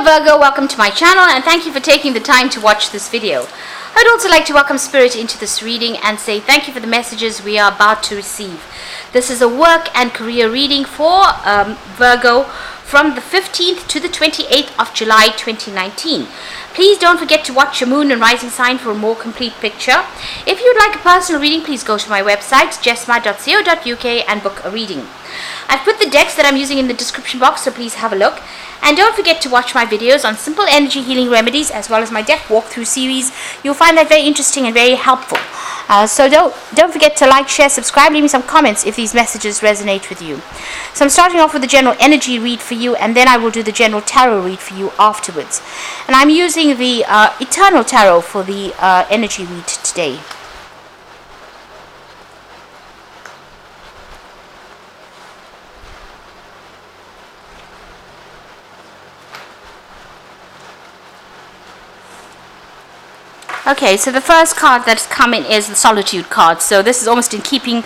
Hello Virgo, welcome to my channel and thank you for taking the time to watch this video. I'd also like to welcome Spirit into this reading and say thank you for the messages we are about to receive. This is a work and career reading for Virgo from the 15th to the 28th of July 2019. Please don't forget to watch your moon and rising sign for a more complete picture. If you'd like a personal reading, please go to my website jessma.co.uk and book a reading. I've put the decks that I'm using in the description box, so please have a look. And don't forget to watch my videos on simple energy healing remedies as well as my deck walkthrough series. You'll find that very interesting and very helpful. So don't forget to like, share, subscribe, leave me some comments if these messages resonate with you. So I'm starting off with the general energy read for you, and then I will do the general tarot read for you afterwards. And I'm using the Eternal Tarot for the energy read today. Okay, so the first card that's coming is the Solitude card. So this is almost in keeping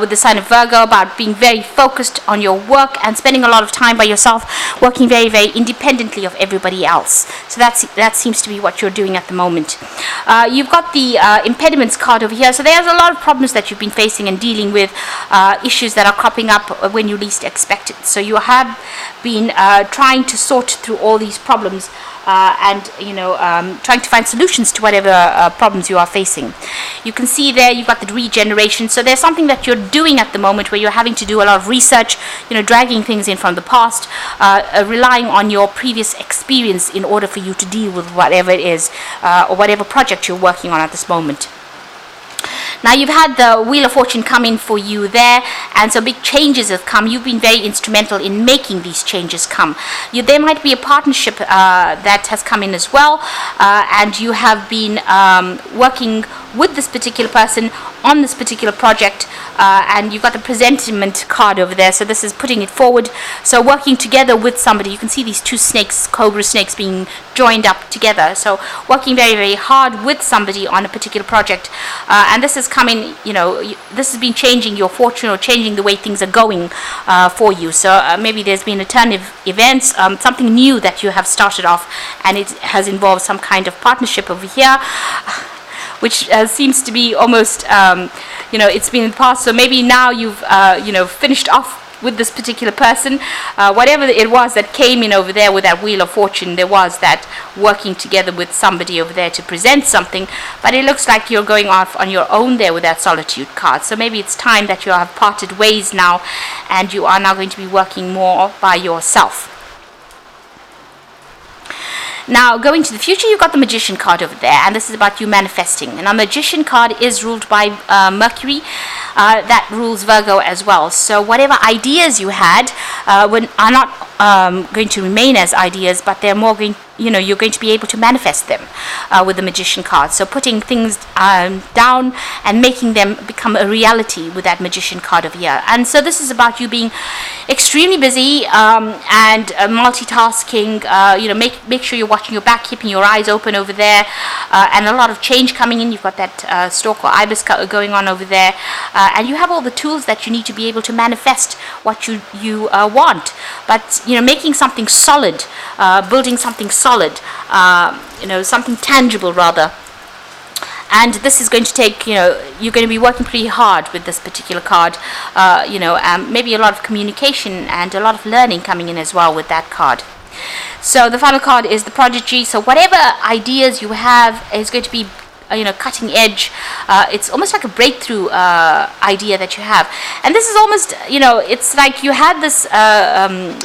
with the sign of Virgo, about being very focused on your work and spending a lot of time by yourself, working very, very independently of everybody else. So that seems to be what you're doing at the moment. You've got the impediments card over here. So there's a lot of problems that you've been facing and dealing with, issues that are cropping up when you least expect it. So you have been trying to sort through all these problems and trying to find solutions to whatever problems you are facing. You can see there you've got the regeneration. So there's something that you're doing at the moment where you're having to do a lot of research, dragging things in from the past, relying on your previous experience in order for you to deal with whatever it is or whatever project you're working on at this moment. Now you've had the Wheel of Fortune come in for you there, and so big changes have come. You've been very instrumental in making these changes come. There might be a partnership that has come in as well, and you have been working with this particular person on this particular project, and you've got the presentiment card over there. So this is putting it forward. So working together with somebody. You can see these two snakes, cobra snakes, being joined up together. So working very, very hard with somebody on a particular project, and this is coming, this has been changing your fortune or changing the way things are going for you. So maybe there's been a turn of events, something new that you have started off, and it has involved some kind of partnership over here, which seems to be almost, it's been in the past. So maybe now you've, finished off with this particular person. Whatever it was that came in over there with that Wheel of Fortune, there was that working together with somebody over there to present something, but it looks like you're going off on your own there with that Solitude card. So maybe it's time that you have parted ways now, and you are now going to be working more by yourself. Now, going to the future, you've got the Magician card over there, and this is about you manifesting. And our Magician card is ruled by Mercury, that rules Virgo as well. So whatever ideas you had are not going to remain as ideas, but they're more going, you're going to be able to manifest them with the Magician card. So putting things down and making them become a reality with that Magician card over here. And so this is about you being extremely busy and multitasking. Make sure you're watching your back, keeping your eyes open over there, and a lot of change coming in. You've got that stork or ibis going on over there, and you have all the tools that you need to be able to manifest what you want. But making something solid, building something solid, something tangible rather. And this is going to take, you're going to be working pretty hard with this particular card, maybe a lot of communication and a lot of learning coming in as well with that card. So the final card is the Prodigy. So whatever ideas you have is going to be cutting edge. It's almost like a breakthrough idea that you have, and this is almost, it's like you had this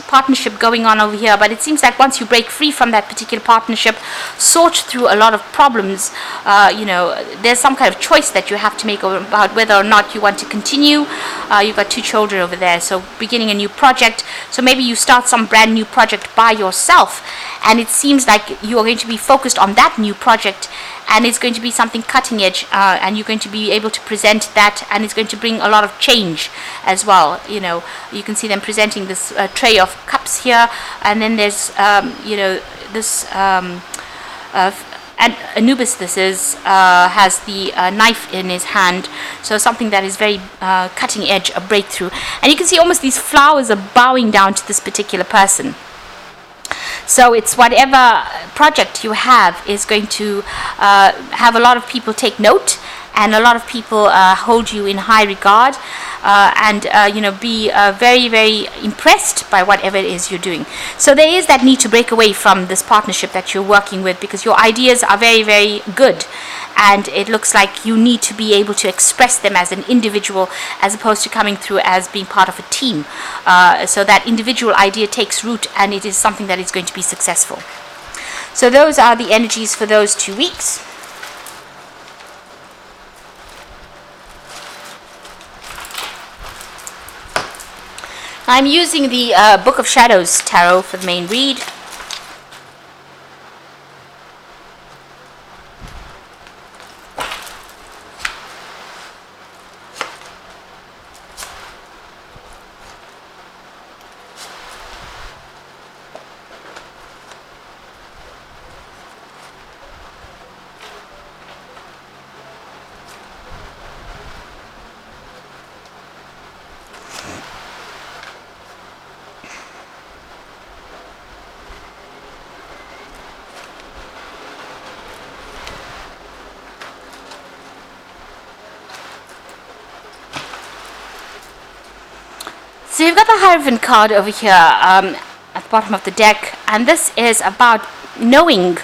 partnership going on over here, but it seems like once you break free from that particular partnership, sort through a lot of problems, there's some kind of choice that you have to make about whether or not you want to continue. You've got two children over there, so beginning a new project. So maybe you start some brand new project by yourself, and it seems like you are going to be focused on that new project, and it's going to be something cutting edge, and you're going to be able to present that, and it's going to bring a lot of change as well. You can see them presenting this tray of cups here, and then there's this and Anubis, this is, has the knife in his hand, so something that is very cutting edge, a breakthrough. And you can see almost these flowers are bowing down to this particular person. So it's whatever project you have is going to have a lot of people take note, and a lot of people hold you in high regard, and be very, very impressed by whatever it is you're doing. So there is that need to break away from this partnership that you're working with, because your ideas are very, very good, and it looks like you need to be able to express them as an individual, as opposed to coming through as being part of a team. So that individual idea takes root, and it is something that is going to be successful. So those are the energies for those 2 weeks. I'm using the Book of Shadows Tarot for the main read. So you've got the Hierophant card over here at the bottom of the deck, and this is about knowing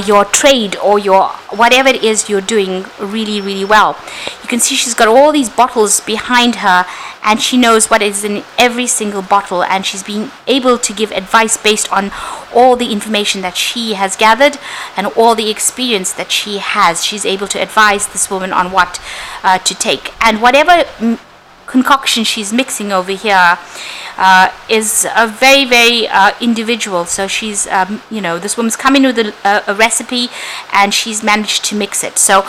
your trade or your whatever it is you're doing really, really well. You can see she's got all these bottles behind her, and she knows what is in every single bottle, and she's being able to give advice based on all the information that she has gathered and all the experience that she has. She's able to advise this woman on what to take, and whatever concoction she's mixing over here is a very, very individual. So she's this woman's come in with a recipe, and she's managed to mix it. So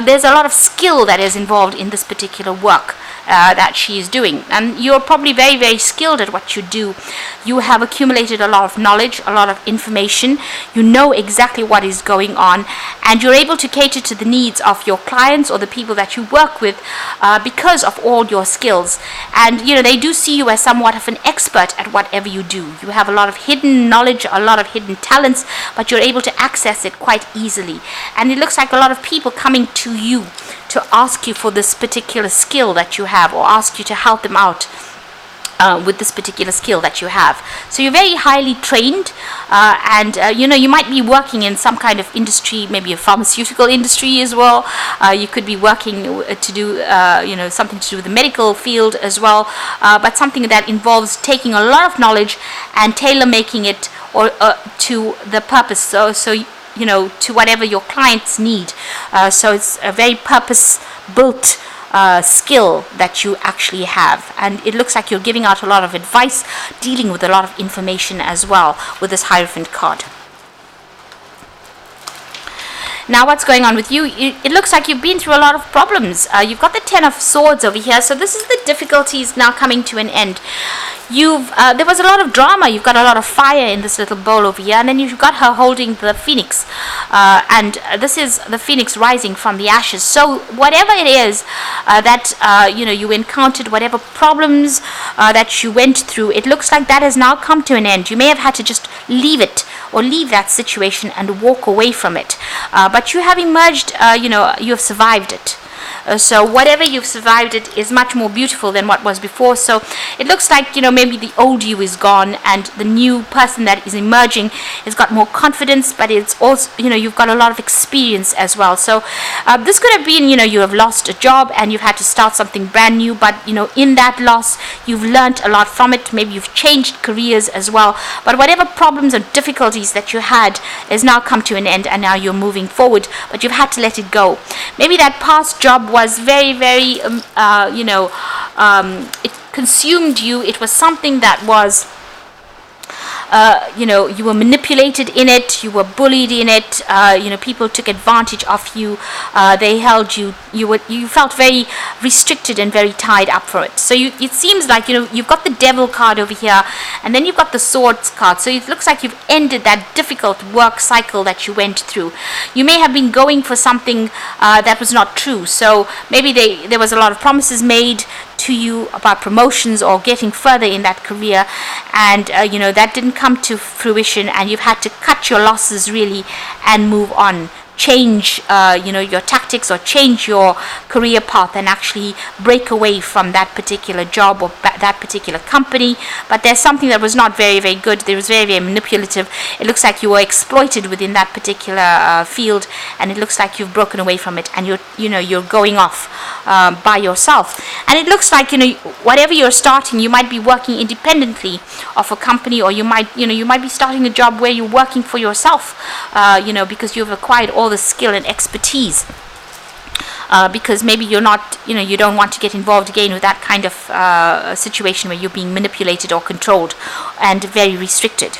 there's a lot of skill that is involved in this particular work that she is doing, and you're probably very, very skilled at what you do. You have accumulated a lot of knowledge, a lot of information. You know exactly what is going on, and you're able to cater to the needs of your clients or the people that you work with because of all your skills. And they do see you as somewhat of an expert at whatever you do. You have a lot of hidden knowledge, a lot of hidden talents, but you're able to access it quite easily. And it looks like a lot of people coming to you to ask you for this particular skill that you have, or ask you to help them out with this particular skill that you have. So you're very highly trained, and you might be working in some kind of industry, maybe a pharmaceutical industry as well. You could be working to do something to do with the medical field as well, but something that involves taking a lot of knowledge and tailor making it or to the purpose, so to whatever your clients need. So it's a very purpose built skill that you actually have, and it looks like you're giving out a lot of advice, dealing with a lot of information as well with this Hierophant card. Now what's going on with you? It looks like you've been through a lot of problems. You've got the Ten of Swords over here, so this is the difficulties now coming to an end. There was a lot of drama. You've got a lot of fire in this little bowl over here, and then you've got her holding the phoenix, and this is the phoenix rising from the ashes. So whatever it is that you encountered, whatever problems that you went through, it looks like that has now come to an end. You may have had to just leave it, or leave that situation and walk away from it, but you have emerged. You have survived it. So whatever you've survived, it is much more beautiful than what was before. So it looks like maybe the old you is gone, and the new person that is emerging has got more confidence, but it's also you've got a lot of experience as well. So this could have been you have lost a job and you've had to start something brand new, but in that loss you've learned a lot from it. Maybe you've changed careers as well, but whatever problems or difficulties that you had has now come to an end, and now you're moving forward, but you've had to let it go. Maybe that past job was very, very it consumed you. It was something that was you were manipulated in it, you were bullied in it, people took advantage of you, they held you, you felt very restricted and very tied up for it. So it seems like you've got the Devil card over here, and then you've got the Swords card. So it looks like you've ended that difficult work cycle that you went through. You may have been going for something that was not true. So maybe there was a lot of promises made to you about promotions or getting further in that career, and that didn't come to fruition, and you've had to cut your losses really and move on, change your tactics, or change your career path, and actually break away from that particular job or that particular company. But there's something that was not very, very good. There was very, very manipulative. It looks like you were exploited within that particular field, and it looks like you've broken away from it, and you're going off by yourself. And it looks like whatever you're starting, you might be working independently of a company, or you might be starting a job where you're working for yourself, because you've acquired all the skill and expertise, because maybe you don't want to get involved again with that kind of situation where you're being manipulated or controlled and very restricted.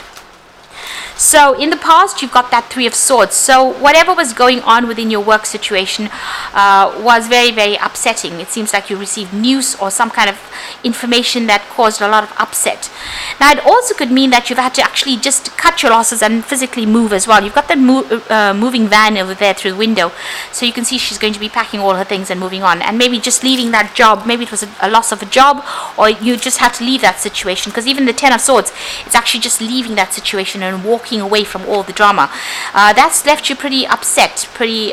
So in the past, you've got that Three of Swords. So whatever was going on within your work situation was very, very upsetting. It seems like you received news or some kind of information that caused a lot of upset. Now, it also could mean that you've had to actually just cut your losses and physically move as well. You've got that moving van over there through the window. So you can see she's going to be packing all her things and moving on. And maybe just leaving that job. Maybe it was a loss of a job, or you just had to leave that situation. Because even the Ten of Swords, it's actually just leaving that situation and walking away from all the drama. That's left you pretty upset, pretty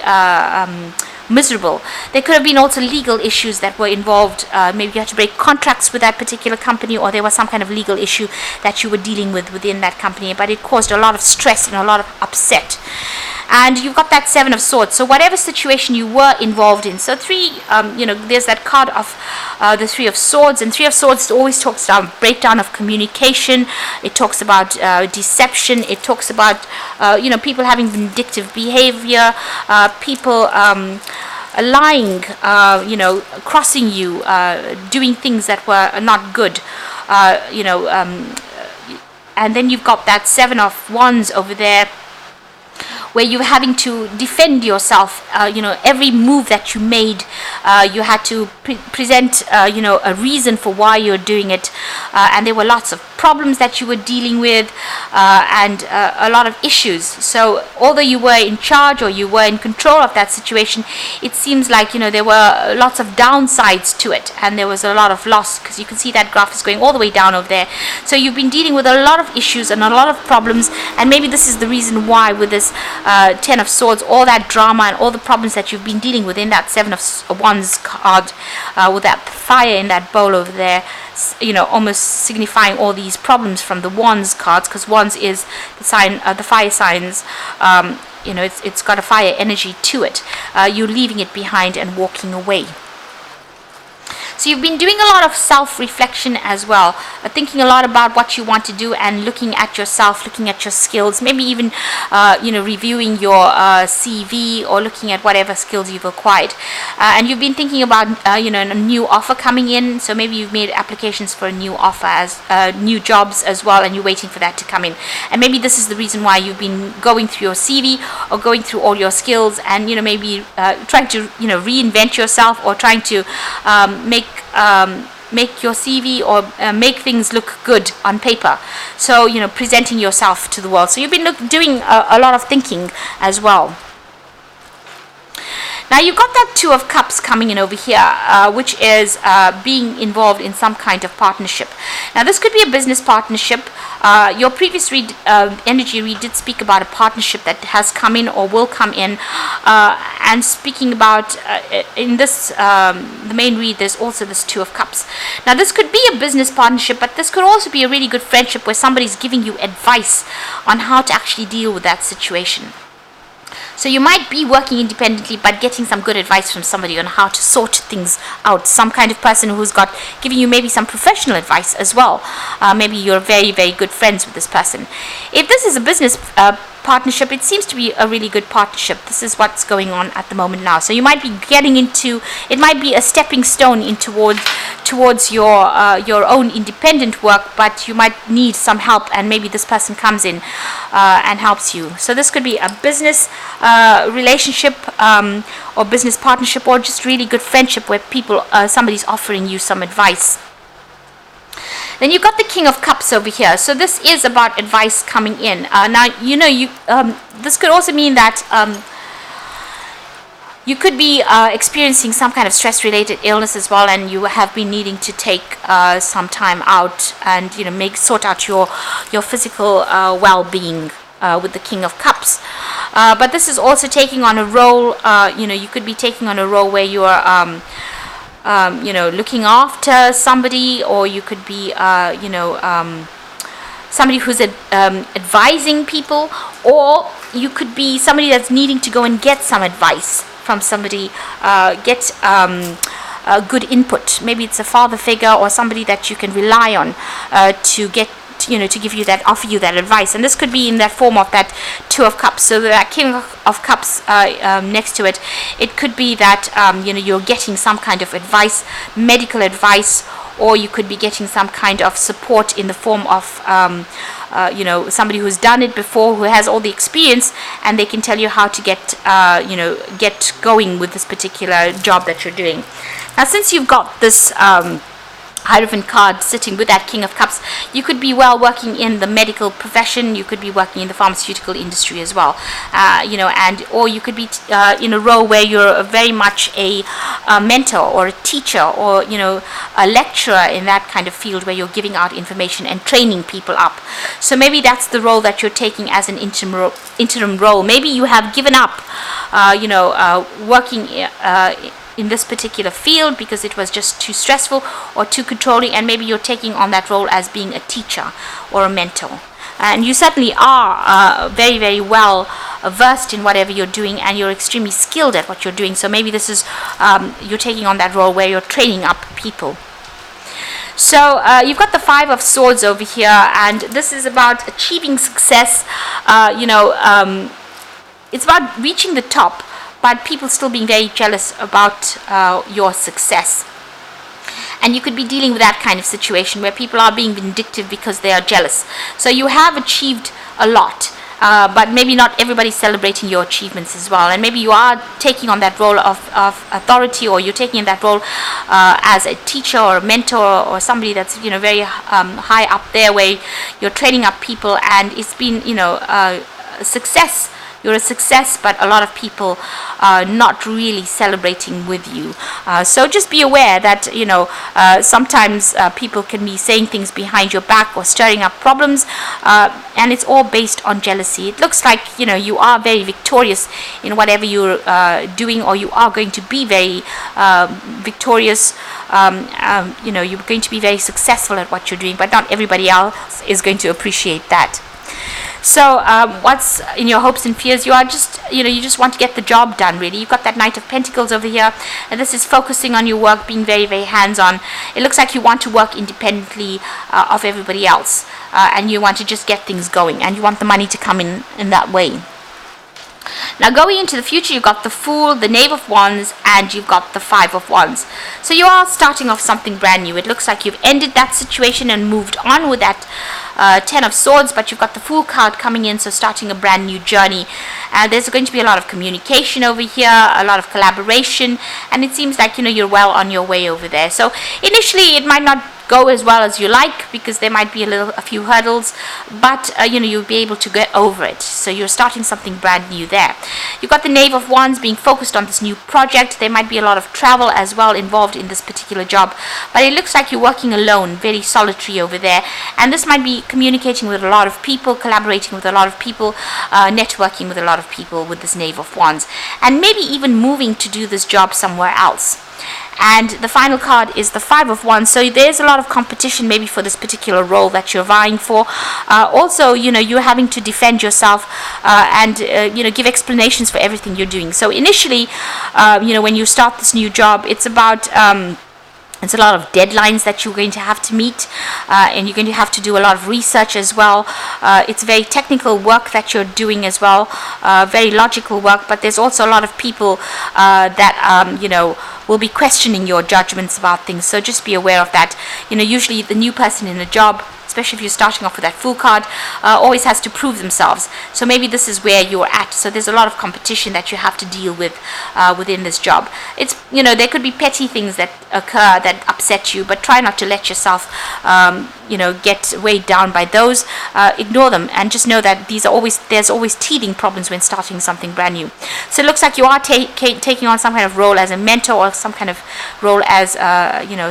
miserable. There could have been also legal issues that were involved. Maybe you had to break contracts with that particular company, or there was some kind of legal issue that you were dealing with within that company, but it caused a lot of stress and a lot of upset. And you've got that Seven of Swords. So whatever situation you were involved in. So there's that card of the Three of Swords. And Three of Swords always talks about breakdown of communication. It talks about deception. It talks about, people having vindictive behavior, people lying, crossing you, doing things that were not good, and then you've got that Seven of Wands over there, where you're having to defend yourself. Every move that you made, you had to present, a reason for why you're doing it. And there were lots of problems that you were dealing with, and a lot of issues. So although you were in charge, or you were in control of that situation, it seems like, there were lots of downsides to it, and there was a lot of loss, because you can see that graph is going all the way down over there. So you've been dealing with a lot of issues and a lot of problems, and maybe this is the reason why with this Ten of Swords, all that drama and all the problems that you've been dealing with in that Seven of Wands card, with that fire in that bowl over there, almost signifying all these problems from the Wands cards, because Wands is the sign, the fire signs. It's got a fire energy to it. You're leaving it behind and walking away. So you've been doing a lot of self-reflection as well, thinking a lot about what you want to do, and looking at yourself, looking at your skills, maybe even, reviewing your CV, or looking at whatever skills you've acquired. And you've been thinking about, a new offer coming in. So maybe you've made applications for a new offer, as new jobs as well, and you're waiting for that to come in. And maybe this is the reason why you've been going through your CV, or going through all your skills, and, maybe trying to, reinvent yourself, or trying to make your CV, or make things look good on paper. So, presenting yourself to the world. So you've been doing a lot of thinking as well. Now you've got that Two of Cups coming in over here, which is being involved in some kind of partnership. Now this could be a business partnership. Your previous energy read did speak about a partnership that has come in or will come in, and speaking about in this the main read, there's also this Two of Cups. Now this could be a business partnership, but this could also be a really good friendship where somebody's giving you advice on how to actually deal with that situation. So you might be working independently, but getting some good advice from somebody on how to sort things out. Some kind of person who's giving you maybe some professional advice as well. Maybe you're very, very good friends with this person. If this is a business partnership, it seems to be a really good partnership. This is what's going on at the moment now. So you might be getting into, it might be a stepping stone in towards your own independent work, but you might need some help, and maybe this person comes in and helps you. So this could be a business relationship, or business partnership, or just really good friendship where somebody's offering you some advice. Then you've got the King of Cups over here. So this is about advice coming in. Now, this could also mean that You could be experiencing some kind of stress-related illness as well, and you have been needing to take some time out and sort out your physical well-being with the King of Cups. But this is also taking on a role. You could be taking on a role where you are looking after somebody, or you could be somebody who's advising people, or you could be somebody that's needing to go and get some advice from somebody, get good input. Maybe it's a father figure or somebody that you can rely on to get to give you that, offer you that advice. And this could be in that form of that Two of Cups. So that King of Cups next to it, it could be that you're getting some kind of advice, medical advice, or you could be getting some kind of support in the form of somebody who's done it before, who has all the experience, and they can tell you how to get going with this particular job that you're doing. Now, since you've got this Hierophant card sitting with that King of Cups, you could be working in the medical profession, you could be working in the pharmaceutical industry as well, or you could be in a role where you're very much a mentor or a teacher, or a lecturer in that kind of field where you're giving out information and training people up. So maybe that's the role that you're taking as an interim role. Maybe you have given up working in this particular field because it was just too stressful or too controlling, and maybe you're taking on that role as being a teacher or a mentor. And you certainly are very, very well versed in whatever you're doing, and you're extremely skilled at what you're doing. So maybe this is you're taking on that role where you're training up people. So you've got the Five of Swords over here, and this is about achieving success. It's about reaching the top, but people still being very jealous about your success. And you could be dealing with that kind of situation where people are being vindictive because they are jealous. So you have achieved a lot, but maybe not everybody's celebrating your achievements as well. And maybe you are taking on that role of authority, or you're taking in that role as a teacher or a mentor, or somebody that's very high up there, where you're training up people, and it's been a success. You're a success, but a lot of people are not really celebrating with you. So just be aware that sometimes people can be saying things behind your back or stirring up problems, and it's all based on jealousy. It looks like you are very victorious in whatever you're doing, or you are going to be very victorious. You're going to be very successful at what you're doing, but not everybody else is going to appreciate that. So what's in your hopes and fears? You are just, you just want to get the job done, really. You've got that Knight of Pentacles over here, and this is focusing on your work, being very, very hands-on. It looks like you want to work independently of everybody else, and you want to just get things going, and you want the money to come in that way. Now, going into the future, you've got the Fool, the Knave of Wands, and you've got the Five of Wands. So you are starting off something brand new. It looks like you've ended that situation and moved on with that Ten of Swords, but you've got the Fool card coming in, so starting a brand new journey. There's going to be a lot of communication over here, a lot of collaboration, and it seems like you're well on your way over there. So initially, it might not go as well as you like, because there might be a few hurdles, but you'll be able to get over it. So you're starting something brand new there. You've got the Knave of Wands being focused on this new project. There might be a lot of travel as well involved in this particular job, but it looks like you're working alone, very solitary over there, and this might be communicating with a lot of people, collaborating with a lot of people, networking with a lot of people with this Knave of Wands, and maybe even moving to do this job somewhere else. And the final card is the Five of Wands. So there's a lot of competition maybe for this particular role that you're vying for. Also, you're having to defend yourself and give explanations for everything you're doing. So initially, when you start this new job, it's about it's a lot of deadlines that you're going to have to meet, and you're going to have to do a lot of research as well. It's very technical work that you're doing as well, very logical work, but there's also a lot of people that will be questioning your judgments about things. So just be aware of that. Usually the new person in a job, especially if you're starting off with that Fool card, always has to prove themselves. So maybe this is where you're at. So there's a lot of competition that you have to deal with within this job. It's, there could be petty things that occur that upset you, but try not to let yourself get weighed down by those. Ignore them and just know that there's always teething problems when starting something brand new. So it looks like you are taking on some kind of role as a mentor, or some kind of role as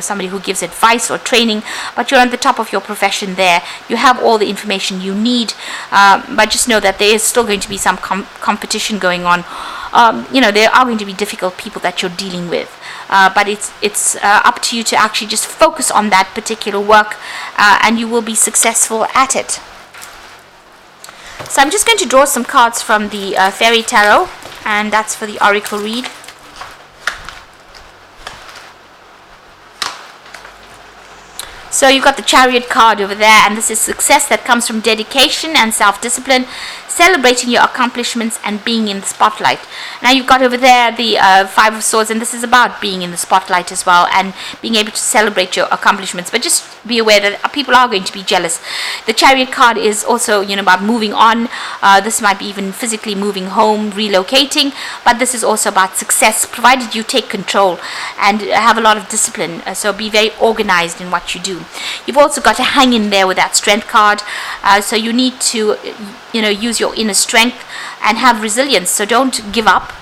somebody who gives advice or training, but you're on the top of your profession there. You have all the information you need, but just know that there is still going to be some competition going on. There are going to be difficult people that you're dealing with, but it's up to you to actually just focus on that particular work, and you will be successful at it. So I'm just going to draw some cards from the Fairy Tarot, and that's for the Oracle read. So you've got the Chariot card over there, and this is success that comes from dedication and self-discipline, celebrating your accomplishments and being in the spotlight. Now you've got over there the Five of Swords, and this is about being in the spotlight as well and being able to celebrate your accomplishments. But just be aware that people are going to be jealous. The Chariot card is also about moving on. This might be even physically moving home, relocating, but this is also about success, provided you take control and have a lot of discipline. So be very organized in what you do. You've also got to hang in there with that Strength card. So you need to use your inner strength and have resilience. So don't give up.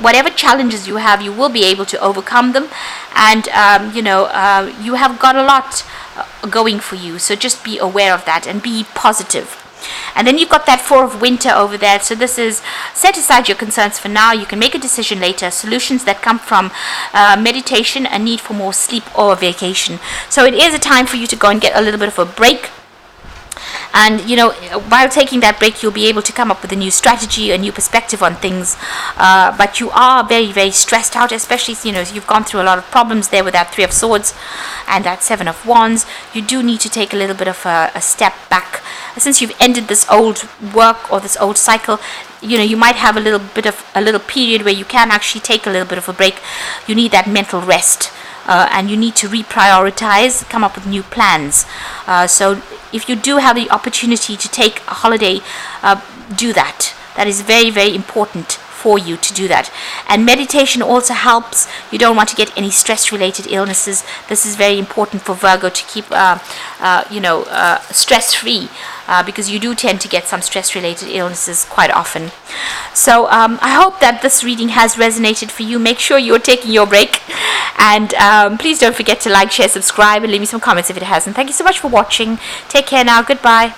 Whatever challenges you have, you will be able to overcome them, and you have got a lot going for you. So just be aware of that and be positive. And then you've got that Four of Winter over there. So this is set aside your concerns for now. You can make a decision later. Solutions that come from meditation, a need for more sleep, or a vacation. So it is a time for you to go and get a little bit of a break. And while taking that break, you'll be able to come up with a new strategy, a new perspective on things. But you are very, very stressed out, especially you've gone through a lot of problems there with that Three of Swords and that Seven of Wands. You do need to take a little bit of a step back. Since you've ended this old work or this old cycle, you might have a little period where you can actually take a little bit of a break. You need that mental rest. And you need to reprioritize, come up with new plans. So if you do have the opportunity to take a holiday, do that. That is very, very important for you to do that. And meditation also helps. You don't want to get any stress-related illnesses. This is very important for Virgo to keep, stress-free, because you do tend to get some stress-related illnesses quite often. So I hope that this reading has resonated for you. Make sure you're taking your break. And please don't forget to like, share, subscribe, and leave me some comments if it hasn't. Thank you so much for watching. Take care now. Goodbye.